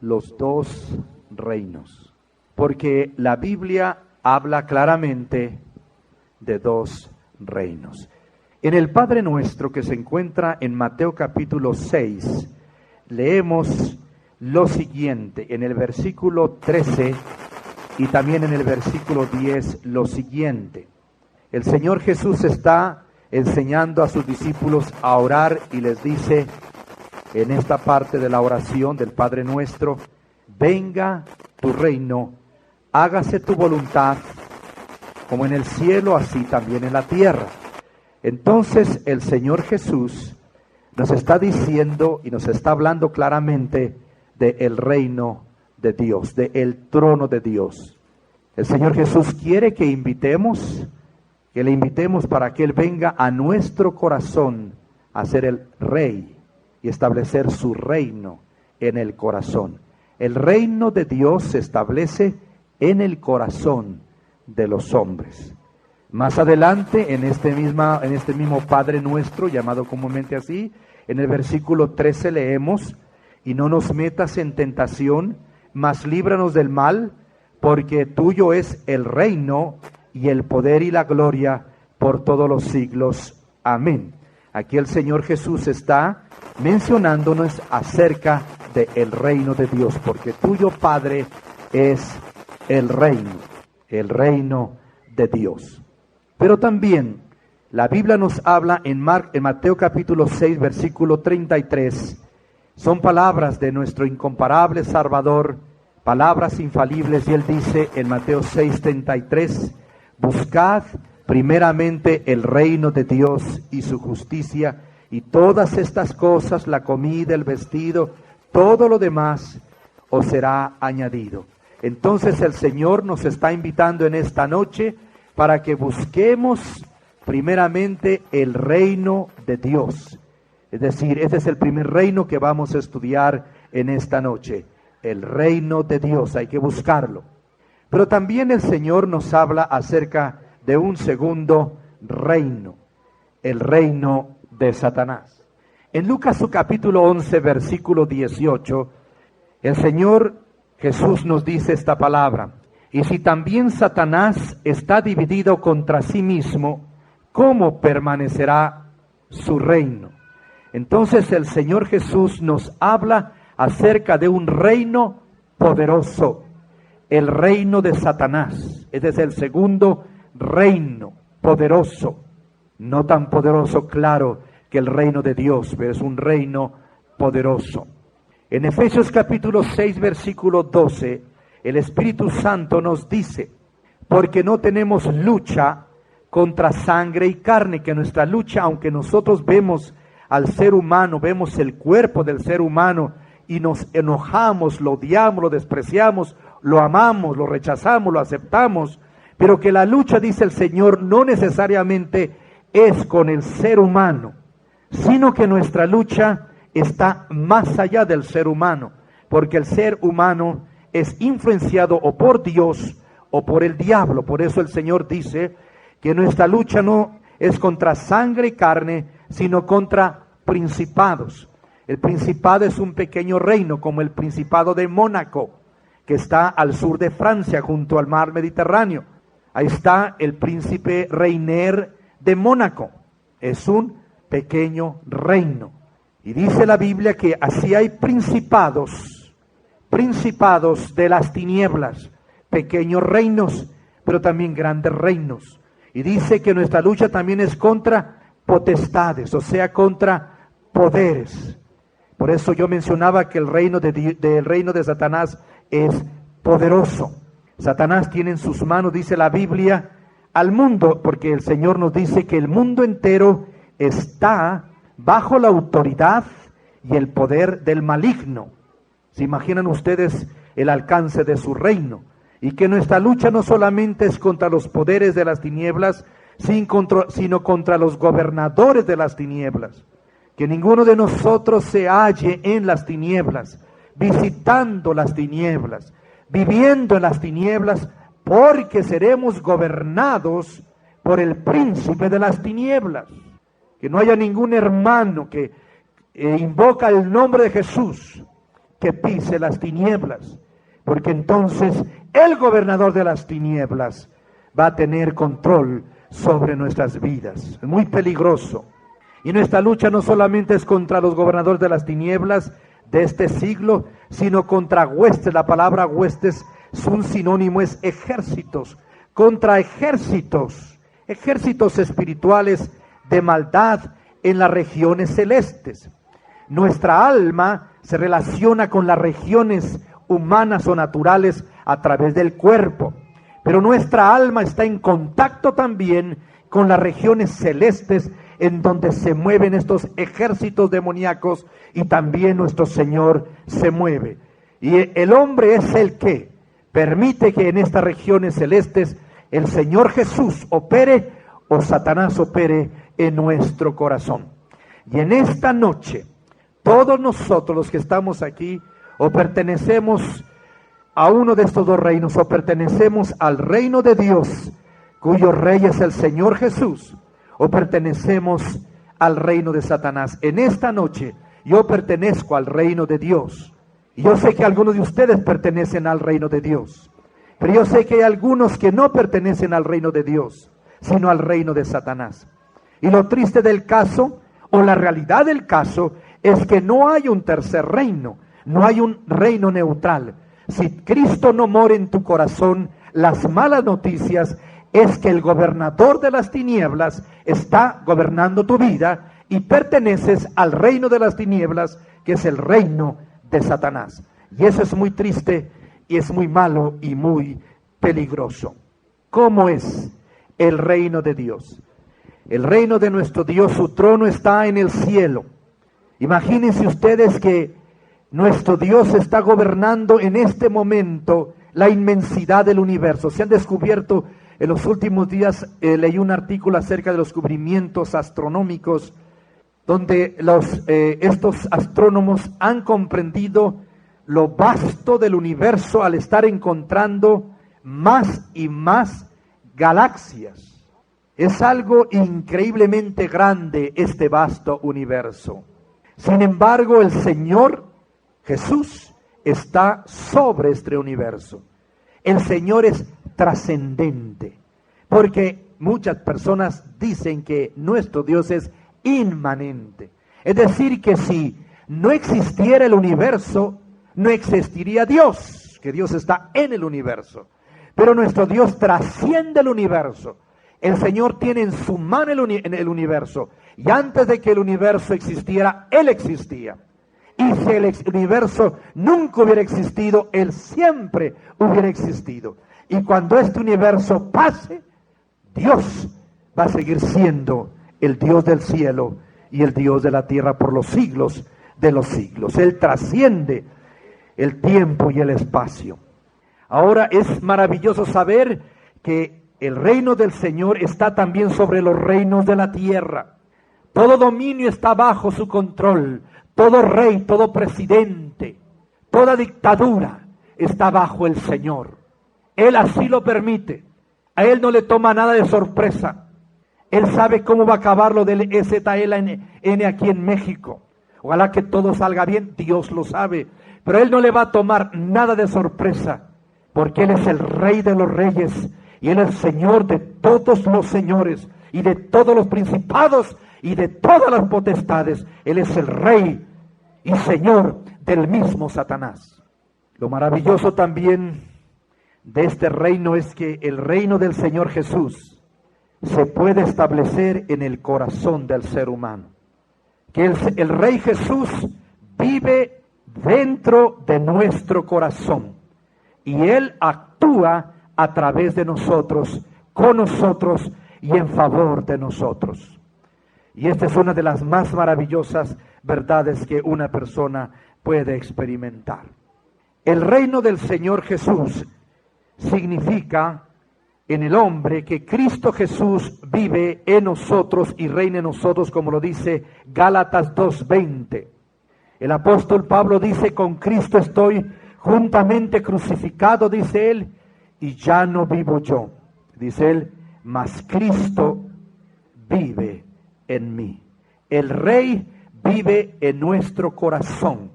los dos reinos, porque la Biblia habla claramente de dos reinos. En el Padre Nuestro, que se encuentra en Mateo capítulo 6, leemos lo siguiente, en el versículo 13 y también en el versículo 10, lo siguiente. El Señor Jesús está enseñando a sus discípulos a orar y les dice en esta parte de la oración del Padre Nuestro: venga tu reino, hágase tu voluntad, como en el cielo, así también en la tierra. Entonces el Señor Jesús nos está diciendo y nos está hablando claramente del reino de Dios, del trono de Dios. El Señor Jesús quiere que le invitemos para que Él venga a nuestro corazón a ser el rey y establecer su reino en el corazón. El reino de Dios se establece en el corazón de los hombres. Más adelante, en este mismo Padre Nuestro, llamado comúnmente así, en el versículo 13 leemos: y no nos metas en tentación, mas líbranos del mal, porque tuyo es el reino y el poder y la gloria por todos los siglos. Amén. Aquí el Señor Jesús está mencionándonos acerca del reino de Dios, porque tuyo, Padre, es el reino de Dios. Pero también la Biblia nos habla en Mateo capítulo 6, versículo 33, son palabras de nuestro incomparable Salvador, palabras infalibles, y Él dice en Mateo 6, 33, buscad primeramente el reino de Dios y su justicia, y todas estas cosas, la comida, el vestido, todo lo demás os será añadido. Entonces el Señor nos está invitando en esta noche para que busquemos primeramente el reino de Dios. Es decir, ese es el primer reino que vamos a estudiar en esta noche, el reino de Dios, hay que buscarlo. Pero también el Señor nos habla acerca de un segundo reino, el reino de Satanás. En Lucas su capítulo 11, versículo 18, el Señor Jesús nos dice esta palabra: y si también Satanás está dividido contra sí mismo, ¿cómo permanecerá su reino? Entonces el Señor Jesús nos habla acerca de un reino poderoso, el reino de Satanás. Ese es el segundo reino poderoso, no tan poderoso, claro, que el reino de Dios, pero es un reino poderoso. En Efesios capítulo 6, versículo 12, el Espíritu Santo nos dice: porque no tenemos lucha contra sangre y carne, que nuestra lucha, aunque nosotros vemos al ser humano, vemos el cuerpo del ser humano y nos enojamos, lo odiamos, lo despreciamos, lo amamos, lo rechazamos, lo aceptamos, pero que la lucha, dice el Señor, no necesariamente es con el ser humano, sino que nuestra lucha está más allá del ser humano, porque el ser humano es influenciado o por Dios o por el diablo. Por eso el Señor dice que nuestra lucha no es contra sangre y carne, sino contra principados. El principado es un pequeño reino, como el Principado de Mónaco, que está al sur de Francia, junto al mar Mediterráneo. Ahí está el príncipe Reiner de Mónaco. Es un pequeño reino. Y dice la Biblia que así hay principados de las tinieblas, pequeños reinos, pero también grandes reinos. Y dice que nuestra lucha también es contra potestades, o sea, contra poderes. Por eso yo mencionaba que el reino de Satanás es poderoso. Satanás tiene en sus manos, dice la Biblia, al mundo, porque el Señor nos dice que el mundo entero está bajo la autoridad y el poder del maligno. ¿Se imaginan ustedes el alcance de su reino? Y que nuestra lucha no solamente es contra los poderes de las tinieblas, sino contra los gobernadores de las tinieblas. Que ninguno de nosotros se halle en las tinieblas, visitando las tinieblas, viviendo en las tinieblas, porque seremos gobernados por el príncipe de las tinieblas. Que no haya ningún hermano que invoca el nombre de Jesús, que pise las tinieblas, porque entonces el gobernador de las tinieblas va a tener control sobre nuestras vidas. Es muy peligroso. Y nuestra lucha no solamente es contra los gobernadores de las tinieblas de este siglo, sino contra huestes. La palabra huestes es un sinónimo, es ejércitos, contra ejércitos, ejércitos espirituales de maldad en las regiones celestes. Nuestra alma se relaciona con las regiones humanas o naturales a través del cuerpo, pero nuestra alma está en contacto también con las regiones celestes en donde se mueven estos ejércitos demoníacos, y también nuestro Señor se mueve. Y el hombre es el que permite que en estas regiones celestes el Señor Jesús opere o Satanás opere en nuestro corazón. Y en esta noche, todos nosotros los que estamos aquí, o pertenecemos a uno de estos dos reinos, o pertenecemos al reino de Dios, cuyo rey es el Señor Jesús, o pertenecemos al reino de Satanás. En esta noche yo pertenezco al reino de Dios. Y yo sé que algunos de ustedes pertenecen al reino de Dios, pero yo sé que hay algunos que no pertenecen al reino de Dios, sino al reino de Satanás. Y lo triste del caso, o la realidad del caso, es que no hay un tercer reino, no hay un reino neutral. Si Cristo no mora en tu corazón, las malas noticias es que el gobernador de las tinieblas está gobernando tu vida y perteneces al reino de las tinieblas, que es el reino de Satanás. Y eso es muy triste y es muy malo y muy peligroso. ¿Cómo es el reino de Dios? El reino de nuestro Dios, su trono está en el cielo. Imagínense ustedes que nuestro Dios está gobernando en este momento la inmensidad del universo. Se han descubierto en los últimos días, leí un artículo acerca de los descubrimientos astronómicos, donde estos astrónomos han comprendido lo vasto del universo al estar encontrando más y más galaxias. Es algo increíblemente grande este vasto universo. Sin embargo, el Señor Jesús está sobre este universo. El Señor es trascendente, porque muchas personas dicen que nuestro Dios es inmanente. Es decir, que si no existiera el universo, no existiría Dios, que Dios está en el universo. Pero nuestro Dios trasciende el universo. El Señor tiene en su mano el universo, y antes de que el universo existiera, Él existía. Y si el universo nunca hubiera existido, Él siempre hubiera existido. Y cuando este universo pase, Dios va a seguir siendo el Dios del cielo y el Dios de la tierra por los siglos de los siglos. Él trasciende el tiempo y el espacio. Ahora es maravilloso saber que el reino del Señor está también sobre los reinos de la tierra. Todo dominio está bajo su control. Todo rey, todo presidente, toda dictadura está bajo el Señor. Él así lo permite. A Él no le toma nada de sorpresa. Él sabe cómo va a acabar lo del EZLN aquí en México. Ojalá que todo salga bien, Dios lo sabe. Pero Él no le va a tomar nada de sorpresa, porque Él es el Rey de los reyes y Él es Señor de todos los señores y de todos los principados y de todas las potestades. Él es el Rey y Señor del mismo Satanás. Lo maravilloso también de este reino es que el reino del Señor Jesús se puede establecer en el corazón del ser humano. Que el Rey Jesús vive dentro de nuestro corazón y Él actúa a través de nosotros, con nosotros y en favor de nosotros. Y esta es una de las más maravillosas verdades que una persona puede experimentar. El reino del Señor Jesús significa en el hombre que Cristo Jesús vive en nosotros y reina en nosotros, como lo dice Gálatas 2:20. El apóstol Pablo dice: con Cristo estoy juntamente crucificado, dice él, y ya no vivo yo, dice él, mas Cristo vive en mí. El Rey vive en nuestro corazón.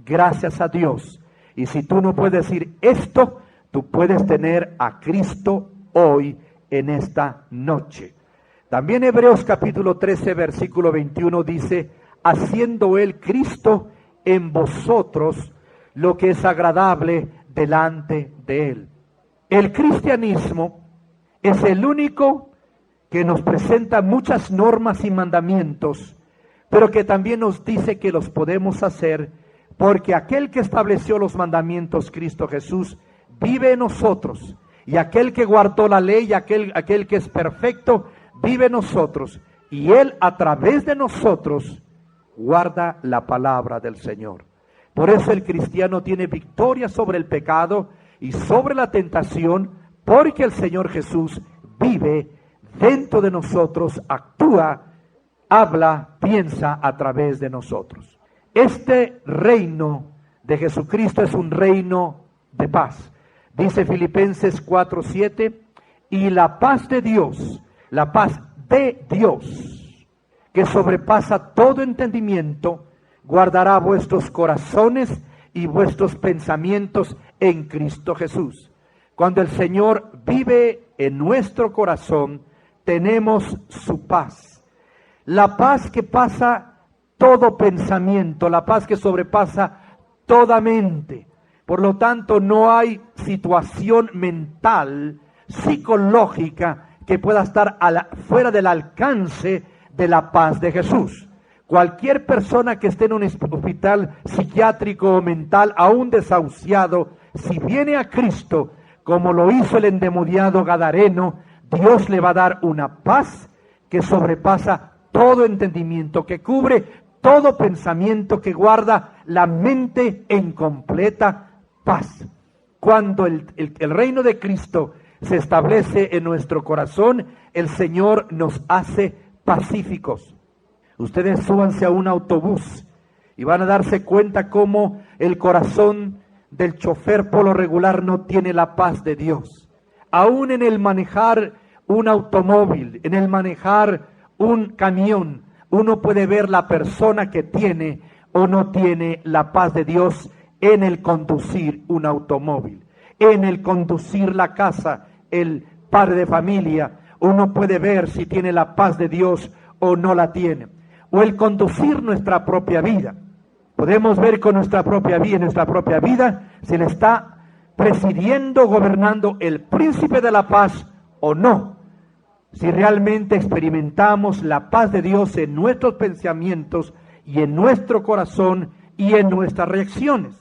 gracias a Dios. Y si tú no puedes decir esto, tú puedes tener a Cristo hoy en esta noche. También Hebreos capítulo 13, versículo 21 dice, haciendo Él Cristo en vosotros lo que es agradable delante de Él. El cristianismo es el único que nos presenta muchas normas y mandamientos, pero que también nos dice que los podemos hacer porque aquel que estableció los mandamientos, Cristo Jesús, vive en nosotros. Y aquel que guardó la ley, aquel que es perfecto, vive en nosotros. Y Él a través de nosotros guarda la palabra del Señor. Por eso el cristiano tiene victoria sobre el pecado y sobre la tentación, porque el Señor Jesús vive dentro de nosotros, actúa, habla, piensa a través de nosotros. Este reino de Jesucristo es un reino de paz. Dice Filipenses 4:7, y la paz de Dios, que sobrepasa todo entendimiento, guardará vuestros corazones y vuestros pensamientos en Cristo Jesús. Cuando el Señor vive en nuestro corazón, tenemos su paz. La paz que pasa todo pensamiento, la paz que sobrepasa toda mente. Por lo tanto, no hay situación mental, psicológica, que pueda estar fuera del alcance de la paz de Jesús. Cualquier persona que esté en un hospital psiquiátrico o mental, aún desahuciado, si viene a Cristo, como lo hizo el endemoniado gadareno, Dios le va a dar una paz que sobrepasa todo entendimiento, que cubre todo pensamiento, que guarda la mente en completa paz. Cuando el reino de Cristo se establece en nuestro corazón, el Señor nos hace pacíficos. Ustedes súbanse a un autobús y van a darse cuenta cómo el corazón del chofer por lo regular no tiene la paz de Dios. Aún en el manejar un automóvil, en el manejar un camión, uno puede ver la persona que tiene o no tiene la paz de Dios en el conducir un automóvil, en el conducir la casa, el padre de familia, uno puede ver si tiene la paz de Dios o no la tiene. O el conducir nuestra propia vida. Podemos ver con nuestra propia vida, en nuestra propia vida, si le está presidiendo, gobernando el príncipe de la paz o no. Si realmente experimentamos la paz de Dios en nuestros pensamientos y en nuestro corazón y en nuestras reacciones.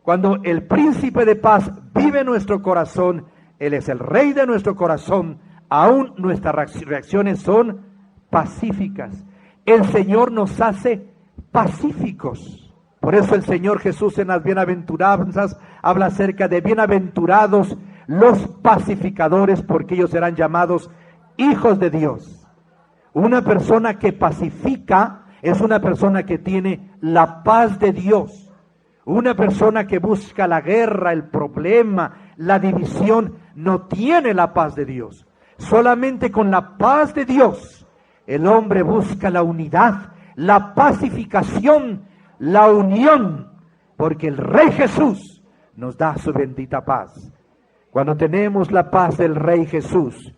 Cuando el príncipe de paz vive en nuestro corazón, Él es el rey de nuestro corazón, aún nuestras reacciones son pacíficas. El Señor nos hace pacíficos. Por eso el Señor Jesús en las bienaventuranzas habla acerca de bienaventurados los pacificadores, porque ellos serán llamados hijos de Dios. Una persona que pacifica es una persona que tiene la paz de Dios. Una persona que busca la guerra, el problema, la división, no tiene la paz de Dios. Solamente con la paz de Dios el hombre busca la unidad, la pacificación, la unión, porque el Rey Jesús nos da su bendita paz. Cuando tenemos la paz del Rey Jesús,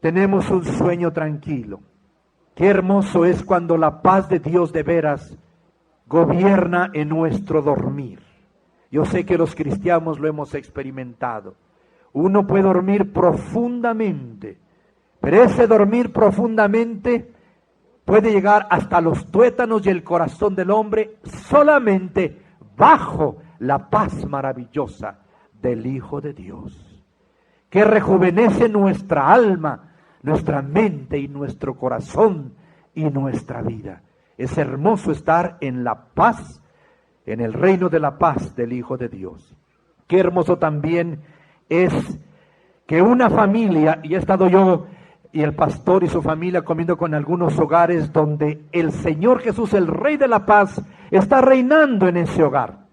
tenemos un sueño tranquilo. Qué hermoso es cuando la paz de Dios de veras gobierna en nuestro dormir. Yo sé que los cristianos lo hemos experimentado. Uno puede dormir profundamente, pero ese dormir profundamente puede llegar hasta los tuétanos y el corazón del hombre solamente bajo la paz maravillosa del Hijo de Dios, que rejuvenece nuestra alma, nuestra mente y nuestro corazón y nuestra vida. Es hermoso estar en la paz, en el reino de la paz del Hijo de Dios. Qué hermoso también es que una familia, y he estado yo y el pastor y su familia comiendo con algunos hogares donde el Señor Jesús, el Rey de la paz, está reinando en ese hogar.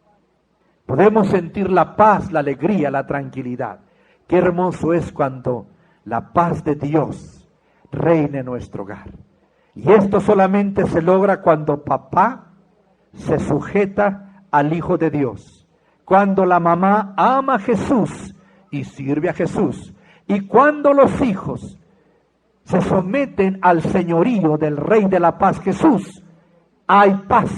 Podemos sentir la paz, la alegría, la tranquilidad. Qué hermoso es cuando la paz de Dios reina en nuestro hogar. Y esto solamente se logra cuando papá se sujeta al Hijo de Dios. Cuando la mamá ama a Jesús y sirve a Jesús, y cuando los hijos se someten al señorío del Rey de la Paz, Jesús, hay paz.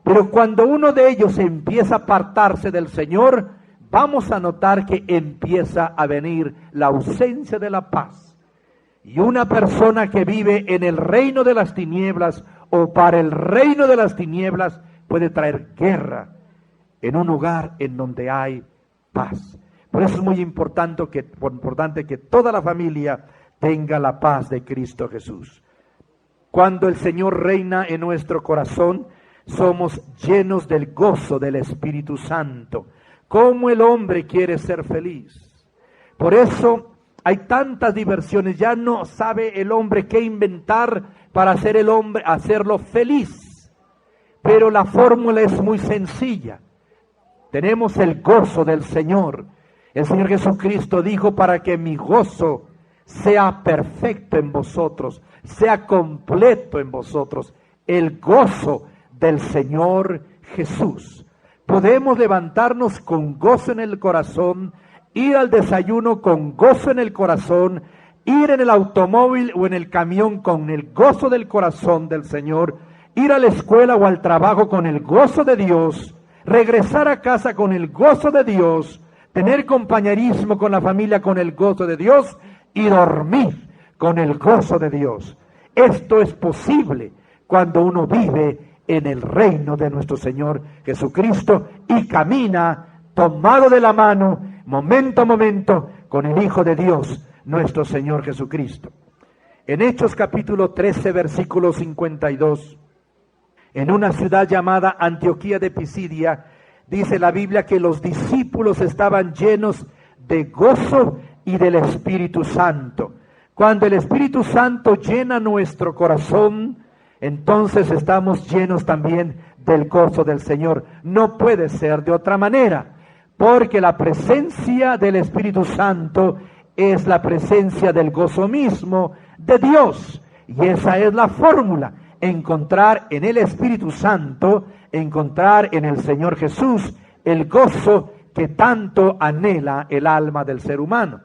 Pero cuando uno de ellos empieza a apartarse del Señor, vamos a notar que empieza a venir la ausencia de la paz. Y una persona que vive en el reino de las tinieblas o para el reino de las tinieblas puede traer guerra en un lugar en donde hay paz. Por eso es muy importante que toda la familia tenga la paz de Cristo Jesús. Cuando el Señor reina en nuestro corazón, somos llenos del gozo del Espíritu Santo. ¿Cómo el hombre quiere ser feliz? Por eso hay tantas diversiones, ya no sabe el hombre qué inventar para hacerlo feliz. Pero la fórmula es muy sencilla. Tenemos el gozo del Señor. El Señor Jesucristo dijo: para que mi gozo sea perfecto en vosotros, sea completo en vosotros, el gozo del Señor Jesús. Podemos levantarnos con gozo en el corazón, ir al desayuno con gozo en el corazón, ir en el automóvil o en el camión con el gozo del corazón del Señor, ir a la escuela o al trabajo con el gozo de Dios, regresar a casa con el gozo de Dios, tener compañerismo con la familia con el gozo de Dios y dormir con el gozo de Dios. Esto es posible cuando uno vive en el reino de nuestro Señor Jesucristo y camina tomado de la mano, momento a momento, con el Hijo de Dios, nuestro Señor Jesucristo. En Hechos capítulo 13, versículo 52, en una ciudad llamada Antioquía de Pisidia, dice la Biblia que los discípulos estaban llenos de gozo y del Espíritu Santo. Cuando el Espíritu Santo llena nuestro corazón, entonces estamos llenos también del gozo del Señor. No puede ser de otra manera, porque la presencia del Espíritu Santo es la presencia del gozo mismo de Dios. Y esa es la fórmula: encontrar en el Espíritu Santo, encontrar en el Señor Jesús el gozo que tanto anhela el alma del ser humano.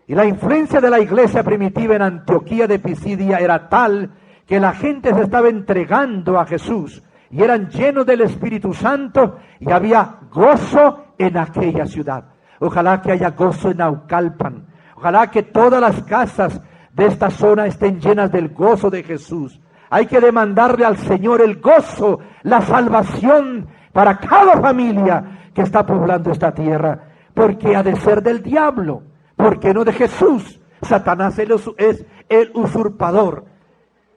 Y la influencia de la iglesia primitiva en Antioquía de Pisidia era tal que la gente se estaba entregando a Jesús y eran llenos del Espíritu Santo y había gozo en aquella ciudad. Ojalá que haya gozo en Naucalpan. Ojalá que todas las casas de esta zona estén llenas del gozo de Jesús. Hay que demandarle al Señor el gozo, la salvación para cada familia que está poblando esta tierra, porque ha de ser del diablo, porque no de Jesús. Satanás es el usurpador.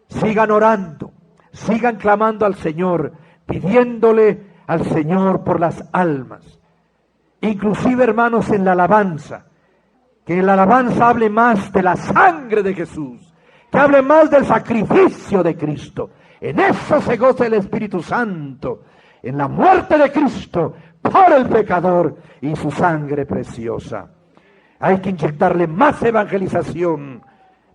Sigan orando, sigan clamando al Señor, pidiéndole al Señor por las almas. Inclusive, hermanos, en la alabanza, que la alabanza hable más de la sangre de Jesús, que hable más del sacrificio de Cristo. En eso se goza el Espíritu Santo, en la muerte de Cristo por el pecador y su sangre preciosa. Hay que inyectarle más evangelización,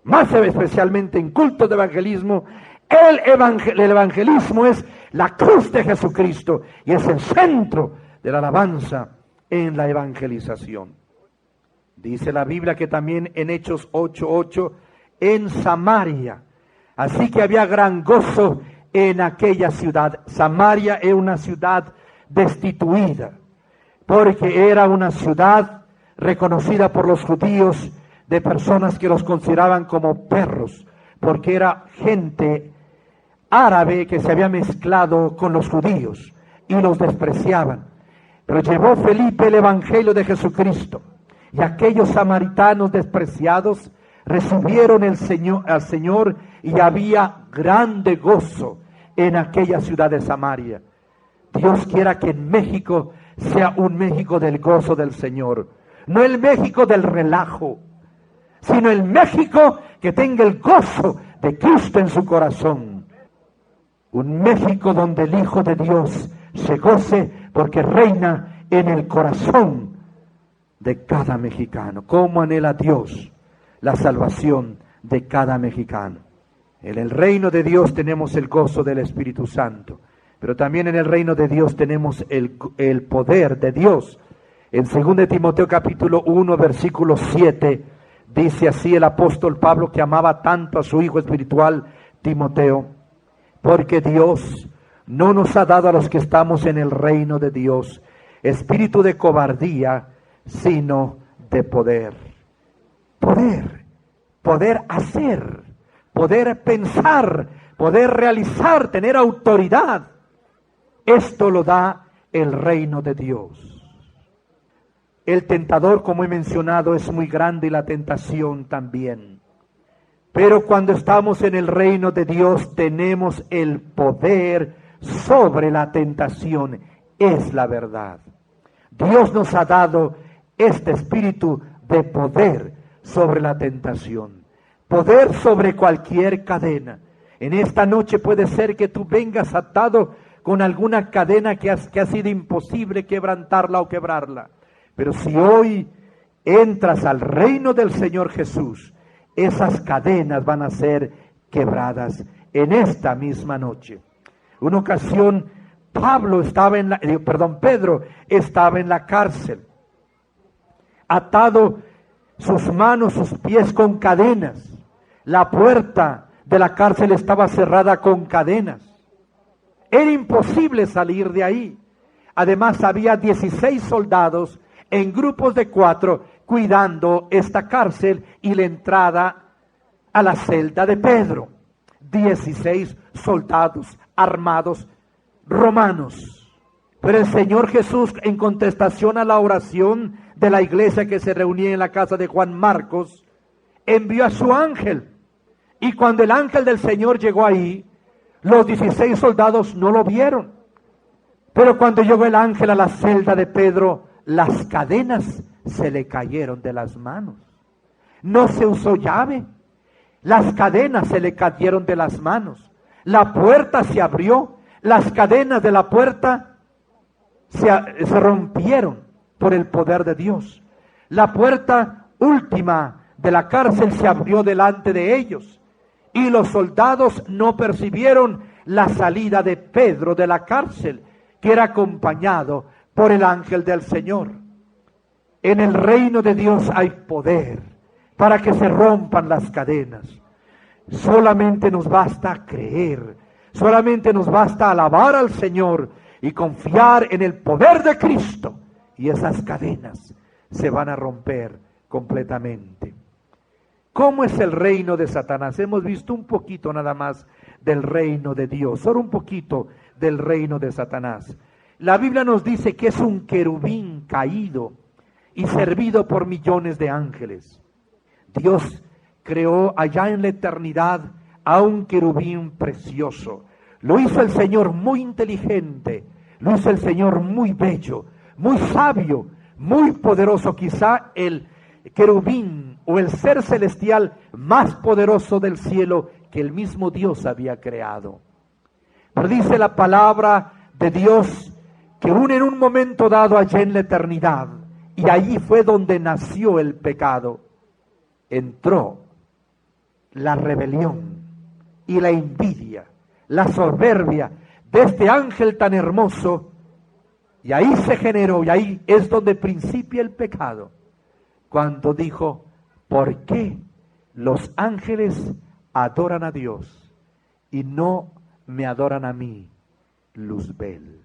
más especialmente en cultos de evangelismo. El evangelismo es la cruz de Jesucristo y es el centro de la alabanza en la evangelización. Dice la Biblia que también en Hechos 8:8, en Samaria, así que había gran gozo en aquella ciudad. Samaria era una ciudad destituida, porque era una ciudad reconocida por los judíos de personas que los consideraban como perros, porque era gente árabe que se había mezclado con los judíos y los despreciaban. Pero llevó Felipe el evangelio de Jesucristo y aquellos samaritanos despreciados recibieron al Señor y había grande gozo en aquella ciudad de Samaria. Dios quiera que en México sea un México del gozo del Señor, no el México del relajo, sino el México que tenga el gozo de Cristo en su corazón. Un México donde el Hijo de Dios se goce porque reina en el corazón de cada mexicano. ¿Cómo anhela Dios la salvación de cada mexicano? En el reino de Dios tenemos el gozo del Espíritu Santo. Pero también en el reino de Dios tenemos el poder de Dios. En 2 Timoteo capítulo 1, versículo 7, dice así el apóstol Pablo, que amaba tanto a su hijo espiritual Timoteo: porque Dios no nos ha dado a los que estamos en el reino de Dios espíritu de cobardía, sino de poder. Poder hacer, poder pensar, poder realizar, tener autoridad. Esto lo da el reino de Dios. El tentador, como he mencionado, es muy grande y la tentación también. Pero cuando estamos en el reino de Dios tenemos el poder sobre la tentación. Es la verdad. Dios nos ha dado este espíritu de poder sobre la tentación. Poder sobre cualquier cadena. En esta noche puede ser que tú vengas atado con alguna cadena que ha sido imposible quebrantarla o quebrarla. Pero si hoy entras al reino del Señor Jesús, esas cadenas van a ser quebradas en esta misma noche. Una ocasión Pedro estaba en la cárcel, atado sus manos, sus pies con cadenas. La puerta de la cárcel estaba cerrada con cadenas. Era imposible salir de ahí. Además había 16 soldados en grupos de 4 cuidando esta cárcel y la entrada a la celda de Pedro. 16 soldados armados romanos. Pero el Señor Jesús, en contestación a la oración de la iglesia que se reunía en la casa de Juan Marcos, envió a su ángel. Y cuando el ángel del Señor llegó ahí, los 16 soldados no lo vieron. Pero cuando llegó el ángel a la celda de Pedro, las cadenas se le cayeron de las manos. No se usó llave. Las cadenas se le cayeron de las manos. La puerta se abrió. Las cadenas de la puerta se rompieron por el poder de Dios. La puerta última de la cárcel se abrió delante de ellos. Y los soldados no percibieron la salida de Pedro de la cárcel, que era acompañado por el ángel del Señor. En el reino de Dios hay poder para que se rompan las cadenas. Solamente nos basta creer, solamente nos basta alabar al Señor y confiar en el poder de Cristo, y esas cadenas se van a romper completamente. ¿Cómo es el reino de Satanás? Hemos visto un poquito nada más del reino de Dios, solo un poquito del reino de Satanás. La Biblia nos dice que es un querubín caído y servido por millones de ángeles. Dios creó allá en la eternidad a un querubín precioso. Lo hizo el Señor muy inteligente, lo hizo el Señor muy bello, muy sabio, muy poderoso. Quizá el querubín o el ser celestial más poderoso del cielo que el mismo Dios había creado. Pero dice la palabra de Dios que en un momento dado allá en la eternidad, y allí fue donde nació el pecado, entró la rebelión y la envidia, la soberbia de este ángel tan hermoso, y ahí se generó, y ahí es donde principia el pecado, cuando dijo: ¿por qué los ángeles adoran a Dios y no me adoran a mí, Luzbel?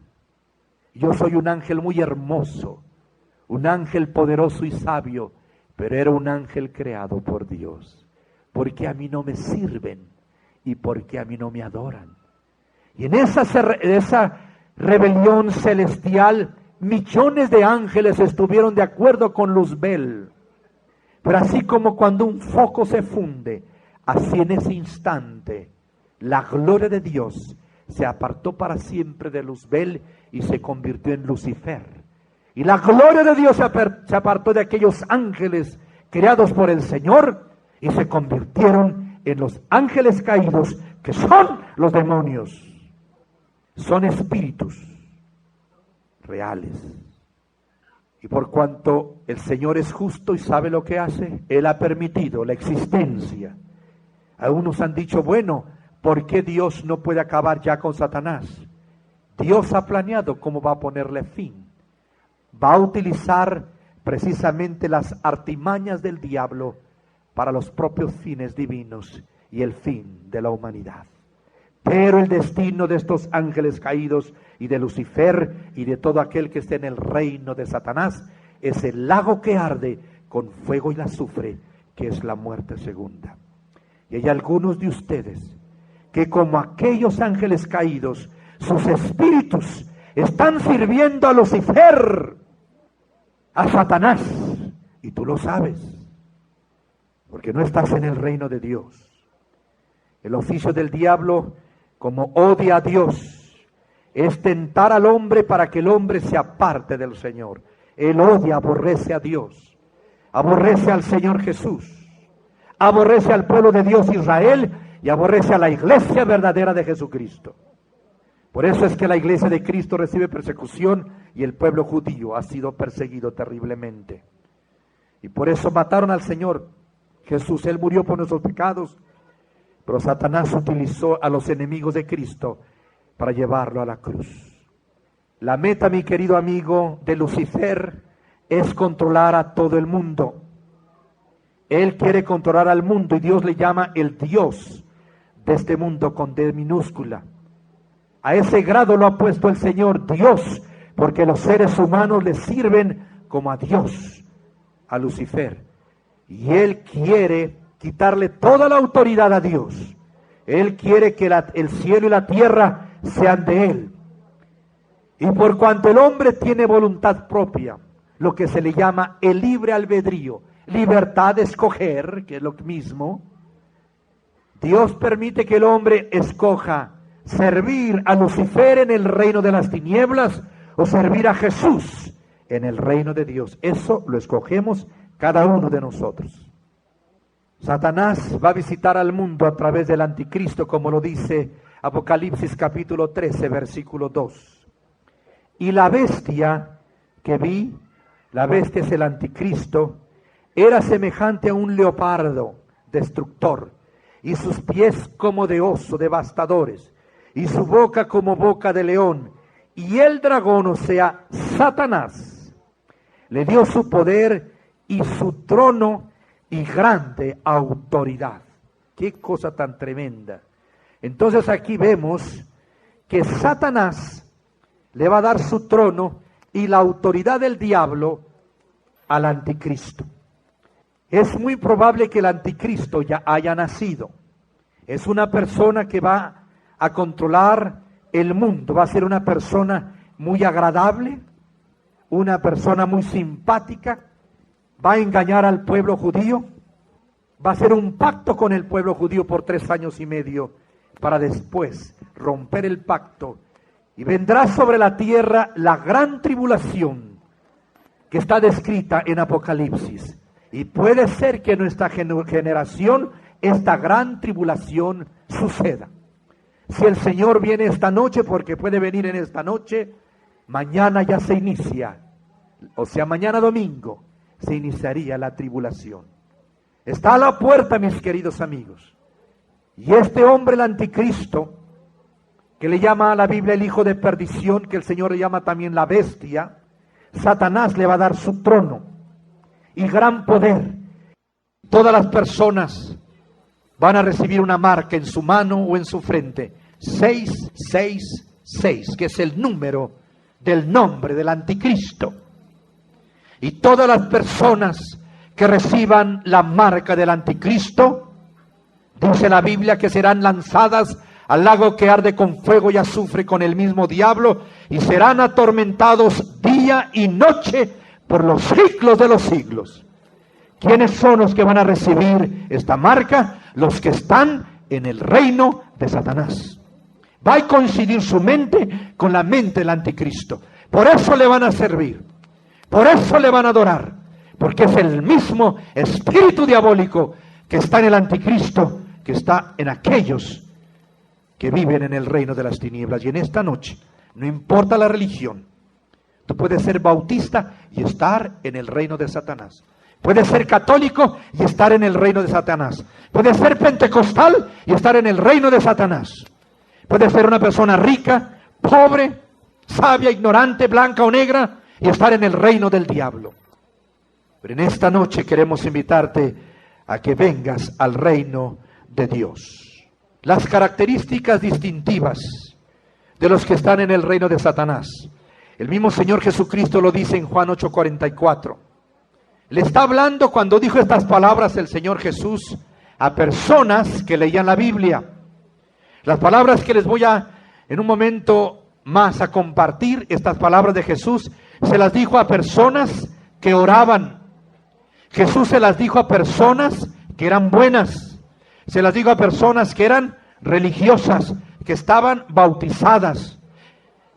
Yo soy un ángel muy hermoso, un ángel poderoso y sabio, pero era un ángel creado por Dios. ¿Por qué a mí no me sirven y por qué a mí no me adoran? Y en esa rebelión celestial, millones de ángeles estuvieron de acuerdo con Luzbel. Pero así como cuando un foco se funde, así en ese instante la gloria de Dios se apartó para siempre de Luzbel y se convirtió en Lucifer. Y la gloria de Dios se apartó de aquellos ángeles creados por el Señor y se convirtieron en los ángeles caídos, que son los demonios. Son espíritus reales. Y por cuanto el Señor es justo y sabe lo que hace, Él ha permitido la existencia. Algunos han dicho: bueno, ¿por qué Dios no puede acabar ya con Satanás? Dios ha planeado cómo va a ponerle fin. Va a utilizar precisamente las artimañas del diablo para los propios fines divinos y el fin de la humanidad. Pero el destino de estos ángeles caídos y de Lucifer y de todo aquel que esté en el reino de Satanás es el lago que arde con fuego y azufre, que es la muerte segunda. Y hay algunos de ustedes que, como aquellos ángeles caídos, sus espíritus están sirviendo a Lucifer, a Satanás, y tú lo sabes, porque no estás en el reino de Dios. El oficio del diablo, como odia a Dios, es tentar al hombre para que el hombre se aparte del Señor. Él odia, aborrece a Dios, aborrece al Señor Jesús, aborrece al pueblo de Dios Israel y aborrece a la iglesia verdadera de Jesucristo. Por eso es que la iglesia de Cristo recibe persecución y el pueblo judío ha sido perseguido terriblemente. Y por eso mataron al Señor Jesús. Él murió por nuestros pecados, pero Satanás utilizó a los enemigos de Cristo para llevarlo a la cruz. La meta, mi querido amigo, de Lucifer es controlar a todo el mundo. Él quiere controlar al mundo y Dios le llama el Dios de este mundo con D minúscula. A ese grado lo ha puesto el Señor Dios, porque los seres humanos le sirven como a Dios, a Lucifer. Y Él quiere quitarle toda la autoridad a Dios. Él quiere que el cielo y la tierra sean de Él. Y por cuanto el hombre tiene voluntad propia, lo que se le llama el libre albedrío, libertad de escoger, que es lo mismo, Dios permite que el hombre escoja servir a Lucifer en el reino de las tinieblas o servir a Jesús en el reino de Dios. Eso lo escogemos cada uno de nosotros. Satanás va a visitar al mundo a través del anticristo, como lo dice Apocalipsis capítulo 13, versículo 2. Y la bestia que vi, la bestia es el anticristo, era semejante a un leopardo destructor, y sus pies como de oso, devastadores, y su boca como boca de león. Y el dragón, o sea, Satanás, le dio su poder y su trono y grande autoridad. Qué cosa tan tremenda. Entonces aquí vemos que Satanás le va a dar su trono y la autoridad del diablo al anticristo. Es muy probable que el anticristo ya haya nacido. Es una persona que va a controlar el mundo, va a ser una persona muy agradable, una persona muy simpática, va a engañar al pueblo judío, va a hacer un pacto con el pueblo judío por 3 años y medio, para después romper el pacto, y vendrá sobre la tierra la gran tribulación que está descrita en Apocalipsis. Y puede ser que en nuestra generación esta gran tribulación suceda. Si el Señor viene esta noche, porque puede venir en esta noche, mañana ya se inicia, o sea, mañana domingo, se iniciaría la tribulación. Está a la puerta, mis queridos amigos. Y este hombre, el anticristo, que le llama a la Biblia el hijo de perdición, que el Señor le llama también la bestia, Satanás le va a dar su trono y gran poder. Todas las personas van a recibir una marca en su mano o en su frente, 666, que es el número del nombre del anticristo. Y todas las personas que reciban la marca del anticristo, dice la Biblia que serán lanzadas al lago que arde con fuego y azufre con el mismo diablo, y serán atormentados día y noche por los siglos de los siglos. ¿Quiénes son los que van a recibir esta marca? Los que están en el reino de Satanás. Va a coincidir su mente con la mente del anticristo. Por eso le van a servir, por eso le van a adorar, porque es el mismo espíritu diabólico que está en el anticristo, que está en aquellos que viven en el reino de las tinieblas. Y en esta noche, no importa la religión, tú puedes ser bautista y estar en el reino de Satanás. Puedes ser católico y estar en el reino de Satanás. Puedes ser pentecostal y estar en el reino de Satanás. Puedes ser una persona rica, pobre, sabia, ignorante, blanca o negra, y estar en el reino del diablo. Pero en esta noche queremos invitarte a que vengas al reino de Dios. Las características distintivas de los que están en el reino de Satanás. El mismo Señor Jesucristo lo dice en Juan 8:44. Le está hablando cuando dijo estas palabras el Señor Jesús a personas que leían la Biblia. Las palabras que les voy en un momento más a compartir, estas palabras de Jesús, se las dijo a personas que oraban. Jesús se las dijo a personas que eran buenas. Se las dijo a personas que eran religiosas, que estaban bautizadas,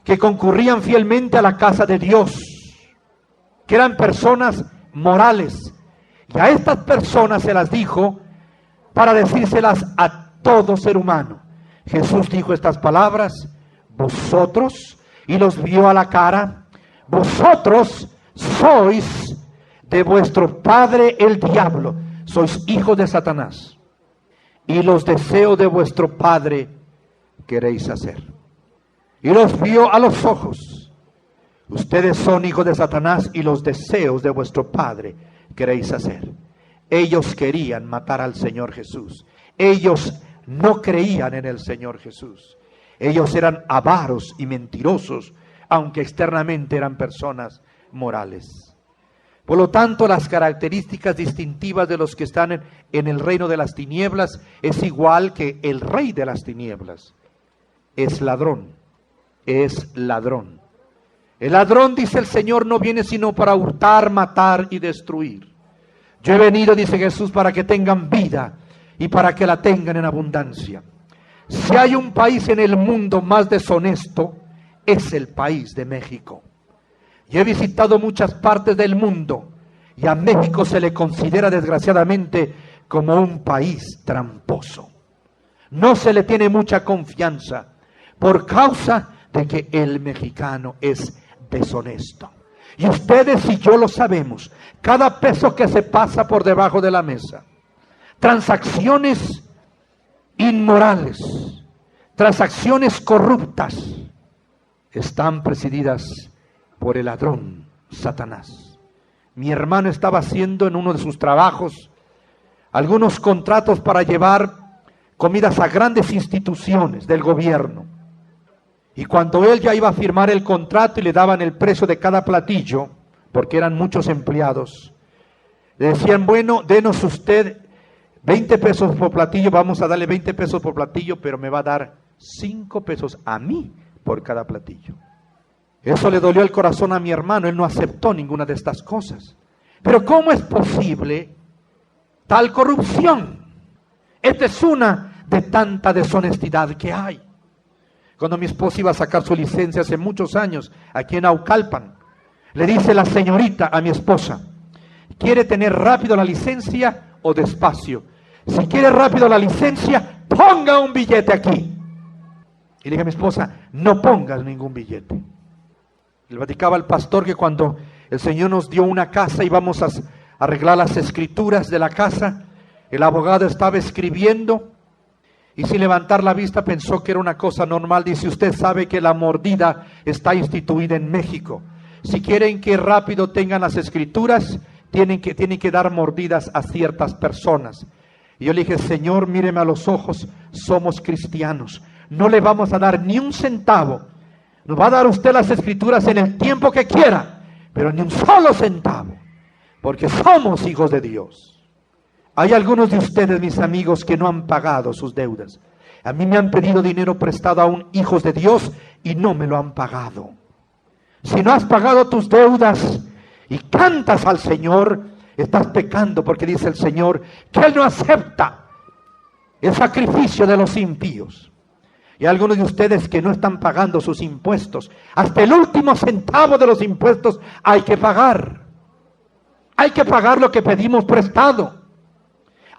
que concurrían fielmente a la casa de Dios, que eran personas morales. Y a estas personas se las dijo para decírselas a todo ser humano. Jesús dijo estas palabras: vosotros, y los vio a la cara, vosotros sois de vuestro padre el diablo, sois hijos de Satanás, y los deseos de vuestro padre queréis hacer. Y los vio a los ojos. Ustedes son hijos de Satanás y los deseos de vuestro padre queréis hacer. Ellos querían matar al Señor Jesús. Ellos no creían en el Señor Jesús. Ellos eran avaros y mentirosos, aunque externamente eran personas morales. Por lo tanto, las características distintivas de los que están en el reino de las tinieblas es igual que el rey de las tinieblas. Es ladrón, es ladrón. El ladrón, dice el Señor, no viene sino para hurtar, matar y destruir. Yo he venido, dice Jesús, para que tengan vida y para que la tengan en abundancia. Si hay un país en el mundo más deshonesto, es el país de México. Yo he visitado muchas partes del mundo y a México se le considera desgraciadamente como un país tramposo. No se le tiene mucha confianza por causa de que el mexicano es deshonesto. Y ustedes y yo lo sabemos. Cada peso que se pasa por debajo de la mesa, transacciones inmorales, transacciones corruptas, están presididas por el ladrón Satanás. Mi hermano estaba haciendo en uno de sus trabajos algunos contratos para llevar comidas a grandes instituciones del gobierno. Y cuando él ya iba a firmar el contrato y le daban el precio de cada platillo, porque eran muchos empleados, le decían: bueno, denos usted 20 pesos por platillo, vamos a darle 20 pesos por platillo, pero me va a dar 5 pesos a mí por cada platillo. Eso le dolió el corazón a mi hermano, él no aceptó ninguna de estas cosas. Pero ¿cómo es posible tal corrupción? Esta es una de tanta deshonestidad que hay. Cuando mi esposa iba a sacar su licencia hace muchos años, aquí en Naucalpan, le dice la señorita a mi esposa: ¿quiere tener rápido la licencia o despacio? Si quiere rápido la licencia, ponga un billete aquí. Y le dije a mi esposa: no pongas ningún billete. Le platicaba al pastor que cuando el Señor nos dio una casa y íbamos a arreglar las escrituras de la casa, el abogado estaba escribiendo y sin levantar la vista pensó que era una cosa normal. Dice: usted sabe que la mordida está instituida en México. Si quieren que rápido tengan las escrituras, tienen que dar mordidas a ciertas personas. Y yo le dije: Señor, míreme a los ojos, somos cristianos, no le vamos a dar ni un centavo. Nos va a dar usted las escrituras en el tiempo que quiera, pero ni un solo centavo, porque somos hijos de Dios. Hay algunos de ustedes, mis amigos, que no han pagado sus deudas. A mí me han pedido dinero prestado aún hijos de Dios y no me lo han pagado. Si no has pagado tus deudas y cantas al Señor, estás pecando, porque dice el Señor que Él no acepta el sacrificio de los impíos. Y algunos de ustedes que no están pagando sus impuestos, hasta el último centavo de los impuestos hay que pagar. Hay que pagar lo que pedimos prestado.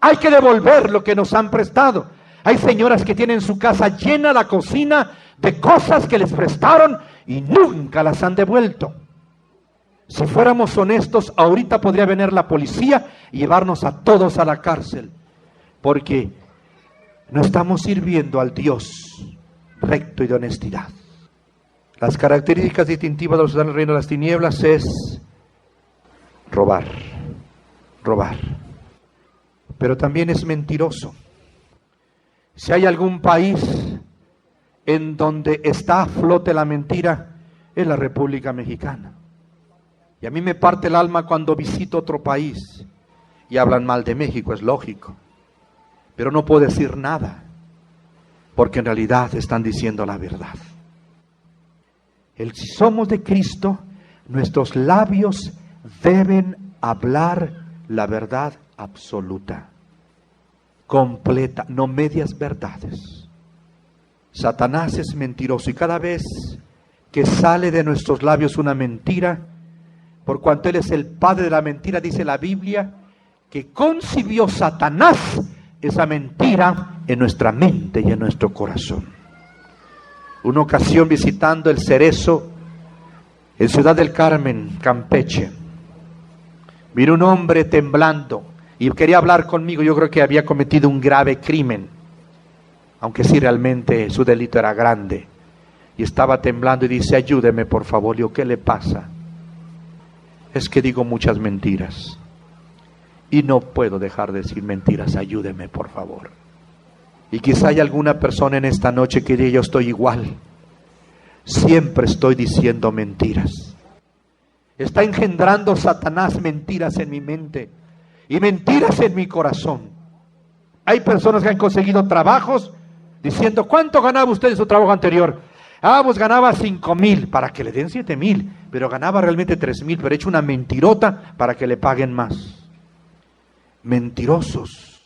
Hay que devolver lo que nos han prestado. Hay señoras que tienen su casa llena, la cocina, de cosas que les prestaron y nunca las han devuelto. Si fuéramos honestos, ahorita podría venir la policía y llevarnos a todos a la cárcel, porque no estamos sirviendo al Dios recto y de honestidad. Las características distintivas de los ciudadanos del reino de las tinieblas es robar, robar. Pero también es mentiroso. Si hay algún país en donde está a flote la mentira, es la República Mexicana. Y a mí me parte el alma cuando visito otro país y hablan mal de México, es lógico. Pero no puedo decir nada, porque en realidad están diciendo la verdad. Si somos de Cristo, nuestros labios deben hablar la verdad absoluta, completa, no medias verdades. Satanás es mentiroso y cada vez que sale de nuestros labios una mentira, por cuanto él es el padre de la mentira, dice la Biblia, que concibió Satanás esa mentira en nuestra mente y en nuestro corazón. Una ocasión visitando el Cerezo en Ciudad del Carmen, Campeche, vino un hombre temblando y quería hablar conmigo. Yo creo que había cometido un grave crimen, aunque sí realmente su delito era grande, y estaba temblando y dice: ayúdeme por favor. Yo: ¿qué le pasa? Es que digo muchas mentiras y no puedo dejar de decir mentiras, ayúdeme por favor. Y quizá hay alguna persona en esta noche que diga: yo estoy igual, siempre estoy diciendo mentiras. Está engendrando Satanás mentiras en mi mente y mentiras en mi corazón. Hay personas que han conseguido trabajos diciendo: ¿cuánto ganaba usted en su trabajo anterior? Pues ganaba 5,000, para que le den 7,000, pero ganaba realmente 3,000, pero he hecho una mentirota para que le paguen más. Mentirosos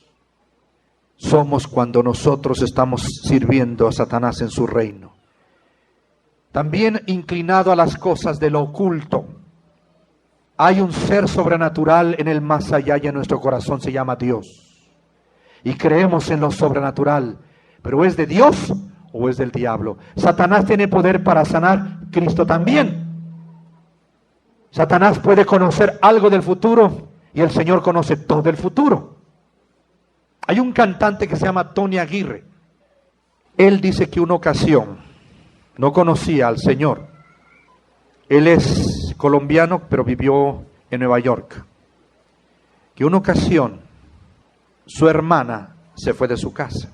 somos cuando nosotros estamos sirviendo a Satanás en su reino. También inclinado a las cosas de lo oculto. Hay un ser sobrenatural en el más allá y en nuestro corazón se llama Dios. Y creemos en lo sobrenatural, pero ¿es de Dios o es del diablo? Satanás tiene poder para sanar, Cristo también. Satanás puede conocer algo del futuro y el Señor conoce todo el futuro. Hay un cantante que se llama Tony Aguirre. Él dice que una ocasión no conocía al Señor. Él es colombiano, pero vivió en Nueva York. Que una ocasión su hermana se fue de su casa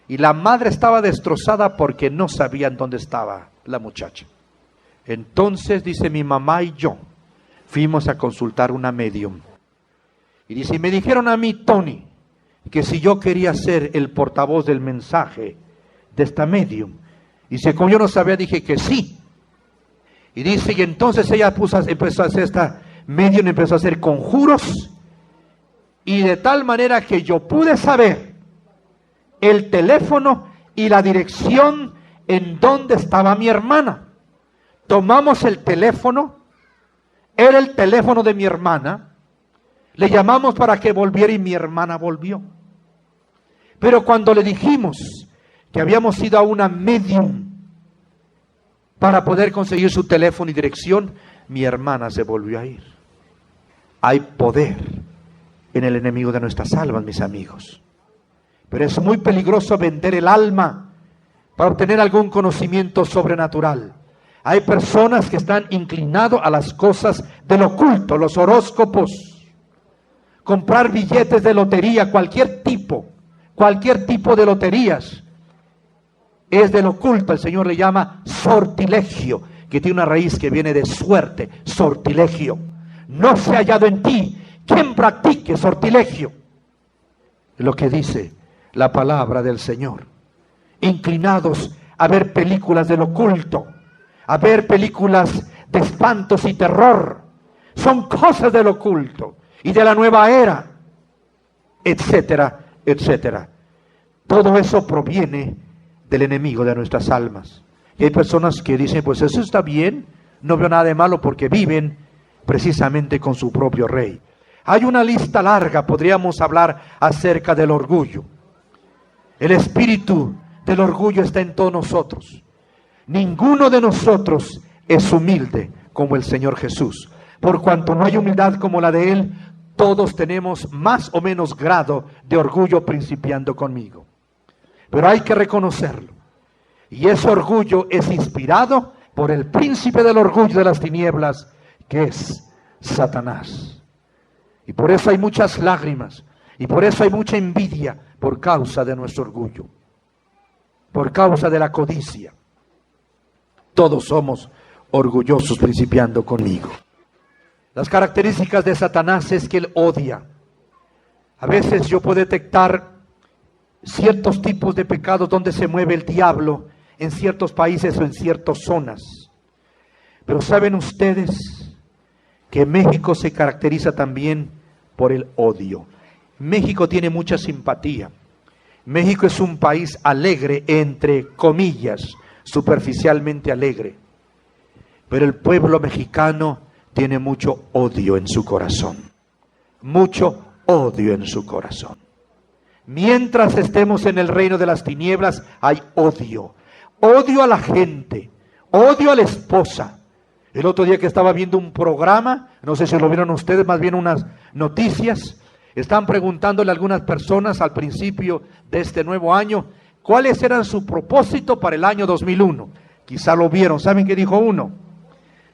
y la madre estaba destrozada porque no sabían dónde estaba la muchacha. Entonces dice: mi mamá y yo fuimos a consultar una medium. Y dice: y me dijeron a mí, Tony, que si yo quería ser el portavoz del mensaje de esta medium. Y dice: como yo no sabía, dije que sí. Y dice: y entonces ella empezó a hacer esta medium, empezó a hacer conjuros, y de tal manera que yo pude saber el teléfono y la dirección en donde estaba mi hermana. Tomamos el teléfono, era el teléfono de mi hermana, le llamamos para que volviera y mi hermana volvió. Pero cuando le dijimos que habíamos ido a una medium para poder conseguir su teléfono y dirección, mi hermana se volvió a ir. Hay poder en el enemigo de nuestras almas, mis amigos. Pero es muy peligroso vender el alma para obtener algún conocimiento sobrenatural. Hay personas que están inclinados a las cosas del oculto, los horóscopos, comprar billetes de lotería, cualquier tipo de loterías es del oculto. El Señor le llama sortilegio, que tiene una raíz que viene de suerte, sortilegio. No se ha hallado en ti quien practique sortilegio. Es lo que dice la palabra del Señor. Inclinados a ver películas del oculto, a ver películas de espantos y terror. Son cosas del oculto y de la nueva era, etcétera, etcétera. Todo eso proviene del enemigo de nuestras almas. Y hay personas que dicen: pues eso está bien, no veo nada de malo, porque viven precisamente con su propio rey. Hay una lista larga, podríamos hablar acerca del orgullo. El espíritu del orgullo está en todos nosotros. Ninguno de nosotros es humilde como el Señor Jesús. Por cuanto no hay humildad como la de Él, todos tenemos más o menos grado de orgullo, principiando conmigo. Pero hay que reconocerlo. Y ese orgullo es inspirado por el príncipe del orgullo de las tinieblas, que es Satanás. Y por eso hay muchas lágrimas, y por eso hay mucha envidia, por causa de nuestro orgullo, por causa de la codicia. Todos somos orgullosos, principiando conmigo. Las características de Satanás es que él odia. A veces yo puedo detectar ciertos tipos de pecados donde se mueve el diablo en ciertos países o en ciertas zonas. Pero ¿saben ustedes que México se caracteriza también por el odio? México tiene mucha simpatía. México es un país alegre, entre comillas, superficialmente alegre. Pero el pueblo mexicano tiene mucho odio en su corazón. Mucho odio en su corazón. Mientras estemos en el reino de las tinieblas, hay odio. Odio a la gente, odio a la esposa. El otro día que estaba viendo un programa, no sé si lo vieron ustedes, más bien unas noticias, están preguntándole a algunas personas al principio de este nuevo año, cuáles eran su propósito para el año 2001. Quizá lo vieron. ¿Saben qué dijo uno?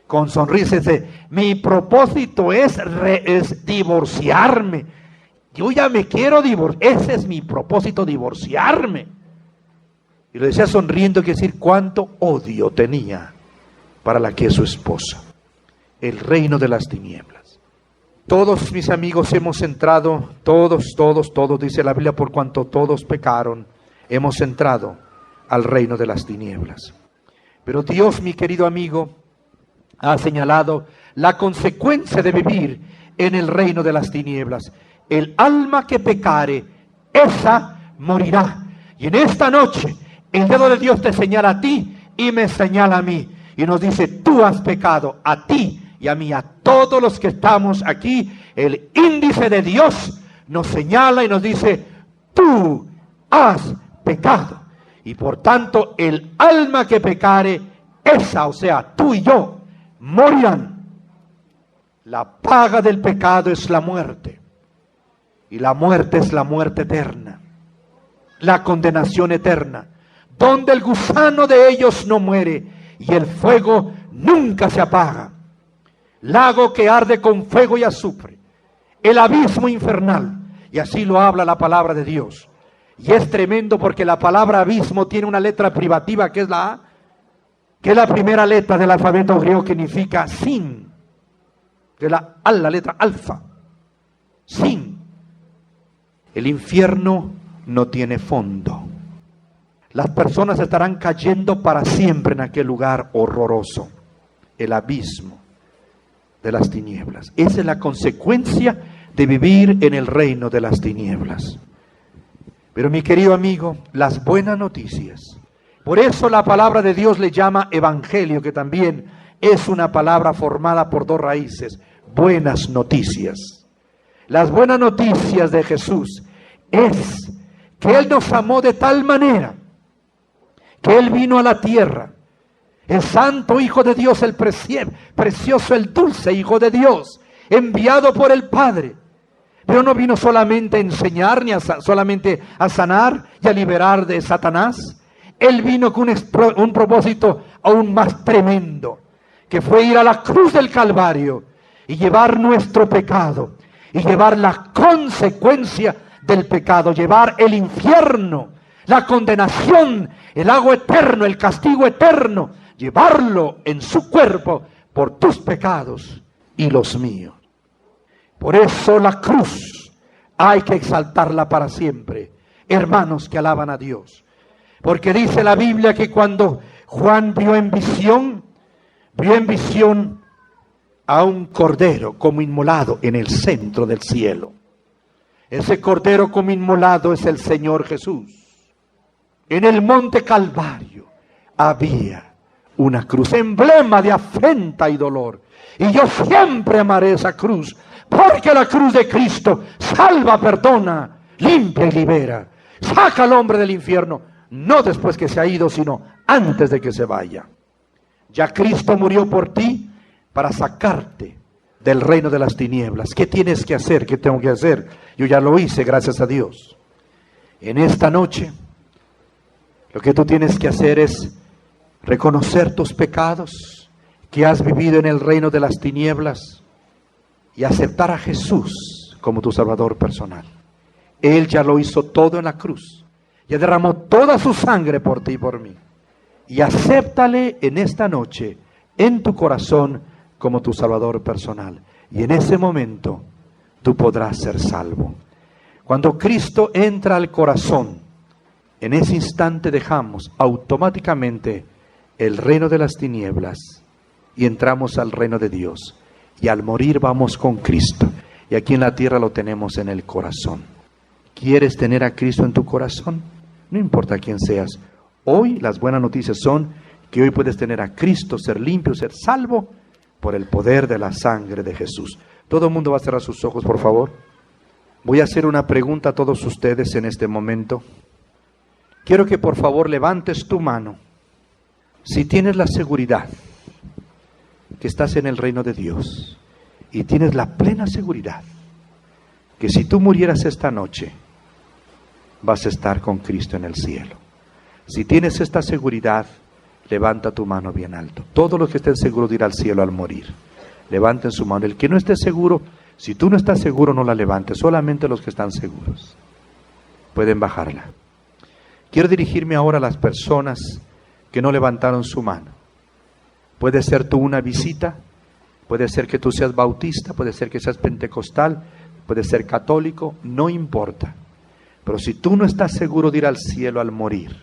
Con sonrisa dice: mi propósito es divorciarme. Yo ya me quiero divorciar. Ese es mi propósito, divorciarme. Y lo decía sonriendo, que decir cuánto odio tenía para la que es su esposa. El reino de las tinieblas. Todos mis amigos hemos entrado, todos, dice la Biblia, por cuanto todos pecaron, hemos entrado al reino de las tinieblas. Pero Dios, mi querido amigo, ha señalado la consecuencia de vivir en el reino de las tinieblas. El alma que pecare, esa morirá. Y en esta noche el dedo de Dios te señala a ti y me señala a mí. Y nos dice: tú has pecado, a ti y a mí, a todos los que estamos aquí. El índice de Dios nos señala y nos dice: tú has pecado. Y por tanto el alma que pecare, esa, o sea, tú y yo, morirán. La paga del pecado es la muerte. Y la muerte es la muerte eterna, la condenación eterna, donde el gusano de ellos no muere y el fuego nunca se apaga. Lago que arde con fuego y azufre, el abismo infernal, y así lo habla la palabra de Dios. Y es tremendo porque la palabra abismo tiene una letra privativa que es la A, que es la primera letra del alfabeto griego, que significa sin, de la letra alfa, sin. El infierno no tiene fondo. Las personas estarán cayendo para siempre en aquel lugar horroroso, el abismo de las tinieblas. Esa es la consecuencia de vivir en el reino de las tinieblas. Pero mi querido amigo, las buenas noticias. Por eso la palabra de Dios le llama evangelio, que también es una palabra formada por dos raíces: buenas noticias. Las buenas noticias de Jesús es que Él nos amó de tal manera que Él vino a la tierra, el santo Hijo de Dios, el precioso, el dulce Hijo de Dios, enviado por el Padre. Pero no vino solamente a enseñar, ni solamente a sanar y a liberar de Satanás. Él vino con un propósito aún más tremendo, que fue ir a la cruz del Calvario y llevar nuestro pecado, y llevar la consecuencia del pecado, llevar el infierno, la condenación, el agua eterno, el castigo eterno, llevarlo en su cuerpo por tus pecados y los míos. Por eso la cruz hay que exaltarla para siempre, hermanos que alaban a Dios. Porque dice la Biblia que cuando Juan vio en visión a un cordero como inmolado en el centro del cielo. Ese cordero como inmolado es el Señor Jesús. En el monte Calvario había una cruz, emblema de afrenta y dolor. Y yo siempre amaré esa cruz, porque la cruz de Cristo salva, perdona, limpia y libera. Saca al hombre del infierno, no después que se ha ido, sino antes de que se vaya. Ya Cristo murió por ti para sacarte del reino de las tinieblas. ¿Qué tienes que hacer? ¿Qué tengo que hacer? Yo ya lo hice, gracias a Dios. En esta noche, Lo que tú tienes que hacer es reconocer tus pecados, que has vivido en el reino de las tinieblas, y aceptar a Jesús como tu Salvador personal. Él ya lo hizo todo en la cruz. Ya derramó toda su sangre por ti y por mí. Y acéptale en esta noche, en tu corazón, como tu Salvador personal. Y en ese momento, tú podrás ser salvo. Cuando Cristo entra al corazón, en ese instante dejamos automáticamente el reino de las tinieblas y entramos al reino de Dios. Y al morir vamos con Cristo. Y aquí en la tierra lo tenemos en el corazón. ¿Quieres tener a Cristo en tu corazón? No importa quién seas. Hoy las buenas noticias son que hoy puedes tener a Cristo, ser limpio, ser salvo por el poder de la sangre de Jesús. Todo el mundo va a cerrar sus ojos, por favor. Voy a hacer una pregunta a todos ustedes en este momento. Quiero que por favor levantes tu mano. Si tienes la seguridad que estás en el reino de Dios y tienes la plena seguridad que si tú murieras esta noche, vas a estar con Cristo en el cielo. Si tienes esta seguridad, levanta tu mano bien alto. Todos los que estén seguros de ir al cielo al morir, levanten su mano. El que no esté seguro, si tú no estás seguro, no la levantes. Solamente los que están seguros pueden bajarla. Quiero dirigirme ahora a las personas que no levantaron su mano. Puede ser tú una visita, puede ser que tú seas bautista, puede ser que seas pentecostal, puede ser católico, no importa. Pero si tú no estás seguro de ir al cielo al morir,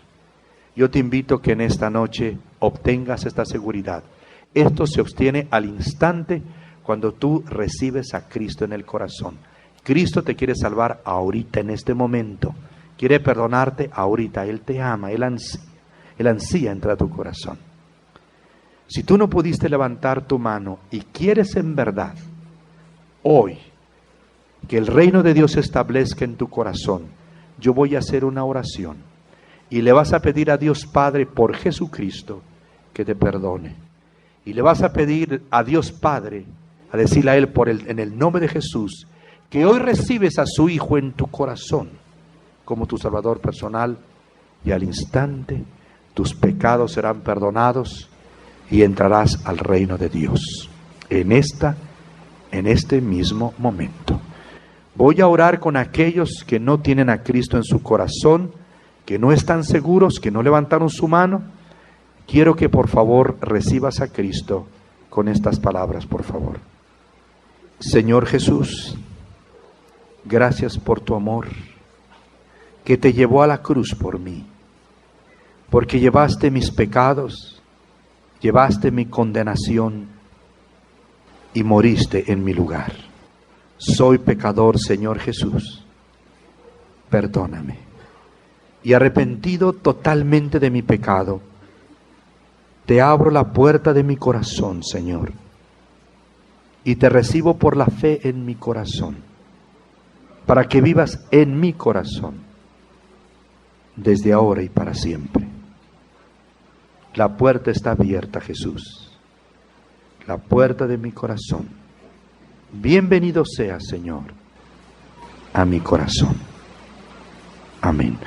yo te invito que en esta noche obtengas esta seguridad. Esto se obtiene al instante cuando tú recibes a Cristo en el corazón. Cristo te quiere salvar ahorita, en este momento. Quiere perdonarte ahorita. Él te ama, Él ansía entrar a tu corazón. Si tú no pudiste levantar tu mano y quieres en verdad hoy que el reino de Dios se establezca en tu corazón, yo voy a hacer una oración y le vas a pedir a Dios Padre por Jesucristo que te perdone. Y le vas a pedir a Dios Padre, a decirle a Él en el nombre de Jesús, que hoy recibes a su Hijo en tu corazón como tu Salvador personal, y al instante tus pecados serán perdonados y entrarás al reino de Dios. En este mismo momento. Voy a orar con aquellos que no tienen a Cristo en su corazón, que no están seguros, que no levantaron su mano. Quiero que por favor recibas a Cristo con estas palabras, por favor. Señor Jesús, gracias por tu amor, que te llevó a la cruz por mí, porque llevaste mis pecados, llevaste mi condenación y moriste en mi lugar. Soy pecador, Señor Jesús, perdóname. Y arrepentido totalmente de mi pecado, te abro la puerta de mi corazón, Señor, y te recibo por la fe en mi corazón, para que vivas en mi corazón, desde ahora y para siempre. La puerta está abierta, Jesús, la puerta de mi corazón. Bienvenido seas, Señor, a mi corazón. Amén.